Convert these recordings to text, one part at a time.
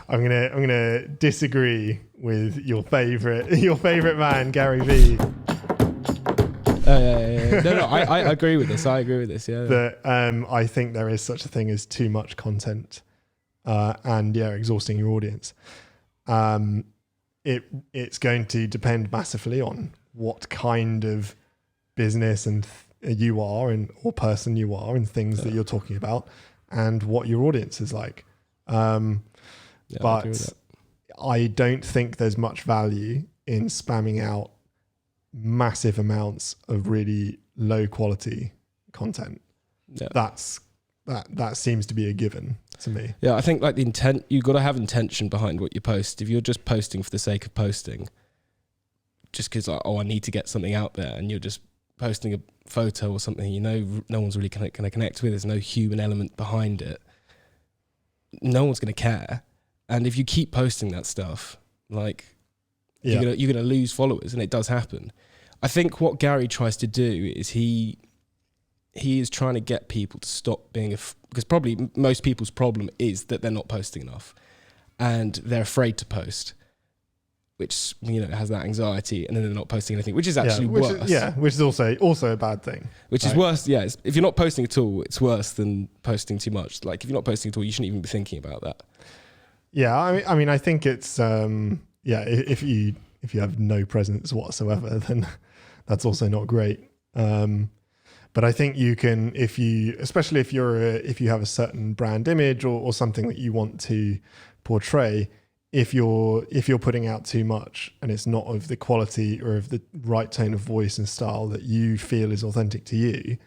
gonna disagree with your favorite man, Gary Vee. No, I agree with this. Yeah. That I think there is such a thing as too much content, and exhausting your audience. It's going to depend massively on what kind of business and you are or person you are and things that you're talking about and what your audience is like. But I don't think there's much value in spamming out massive amounts of really low quality content. Yeah. That seems to be a given to me. Yeah, I think like the intent, you've got to have intention behind what you post. If you're just posting for the sake of posting, just because I need to get something out there, and you're just posting a photo or something, no one's really going to connect with. There's no human element behind it. No one's going to care. And if you keep posting that stuff, like you're going to lose followers, and it does happen. I think what Gary tries to do is he is trying to get people to stop being because probably most people's problem is that they're not posting enough, and they're afraid to post, which has that anxiety, and then they're not posting anything, which is actually worse. Which is also a bad thing. Which is worse. Yeah, if you're not posting at all, it's worse than posting too much. Like if you're not posting at all, you shouldn't even be thinking about that. Yeah, I mean, I think it's if you have no presence whatsoever, then that's also not great. But I think you can, especially if you have a certain brand image or something that you want to portray, if you're putting out too much and it's not of the quality or of the right tone of voice and style that you feel is authentic to you,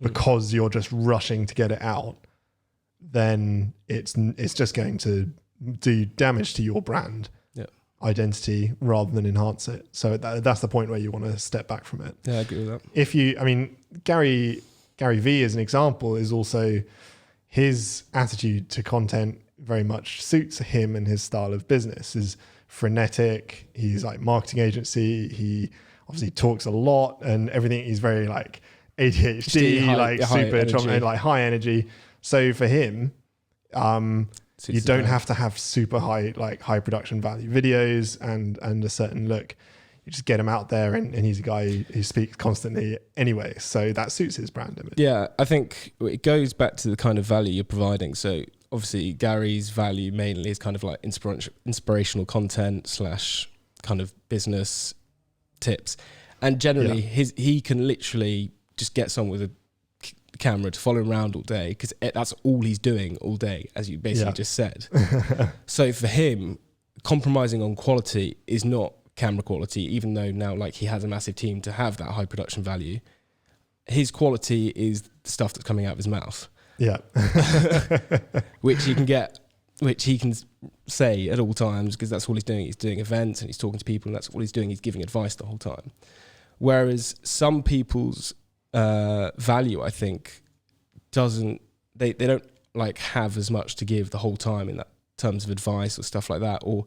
because you're just rushing to get it out, then it's just going to do damage to your brand identity rather than enhance it. So that's the point where you want to step back from it. Yeah, I agree with that. Gary Vee as an example is also, his attitude to content very much suits him and his style of business. Is frenetic. He's like marketing agency. He obviously talks a lot and everything. He's very like ADHD, high energy. So for him, you don't have to have super high production value videos and a certain look. You just get him out there, and he's a guy who speaks constantly anyway. So that suits his brand image. Yeah, I think it goes back to the kind of value you're providing. So obviously Gary's value mainly is kind of like inspirational content / kind of business tips. And generally he can literally just get someone with a camera to follow him around all day, because that's all he's doing all day, as you basically just said. So for him, compromising on quality is not camera quality, even though now like he has a massive team to have that high production value. His quality is the stuff that's coming out of his mouth, which he can say at all times, because that's all he's doing. He's doing events and he's talking to people, and that's all he's doing. He's giving advice the whole time. Whereas some people's value, I think, they don't like have as much to give the whole time in that terms of advice or stuff like that, or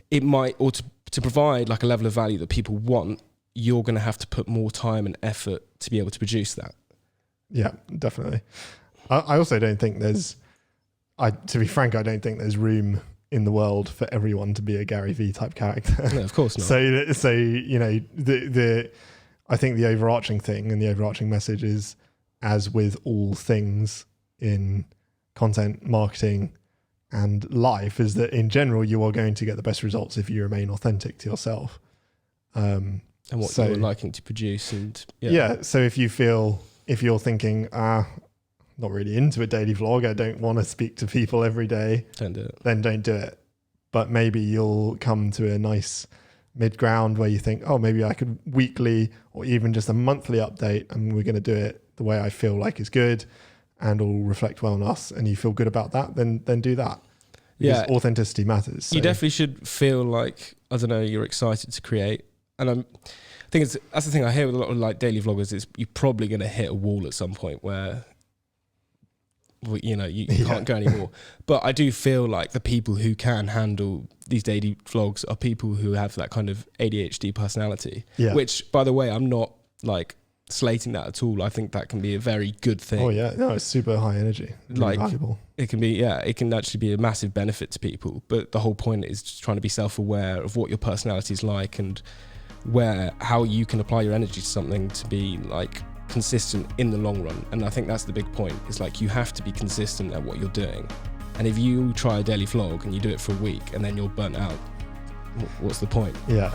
it might, or to provide like a level of value that people want, you're going to have to put more time and effort to be able to produce that. Yeah, definitely. I also don't think to be frank, I don't think there's room in the world for everyone to be a Gary Vee type character. No, of course not. So I think the overarching thing and the overarching message is, as with all things in content marketing and life, is that in general you are going to get the best results if you remain authentic to yourself. And what you're liking to produce. And so if you're thinking, not really into a daily vlog, I don't want to speak to people every day, don't do it. Then don't do it. But maybe you'll come to a nice mid-ground where you think, oh, maybe I could weekly or even just a monthly update, and we're going to do it the way I feel like is good and will reflect well on us, and you feel good about that, then do that. Because authenticity matters. So. You definitely should feel like, I don't know, you're excited to create. And I think that's the thing I hear with a lot of like daily vloggers, is you're probably going to hit a wall at some point where you can't go anymore. But I do feel like the people who can handle these daily vlogs are people who have that kind of ADHD personality, which, by the way, I'm not like slating that at all. I think that can be a very good thing. Oh yeah, no, it's super high energy, really Like, valuable. it can be, yeah, it can actually be a massive benefit to people. But the whole point is just trying to be self-aware of what your personality is like and how you can apply your energy to something to be like consistent in the long run. And I think that's the big point. It's like you have to be consistent at what you're doing. And if you try a daily vlog and you do it for a week and then you're burnt out, what's the point? Yeah.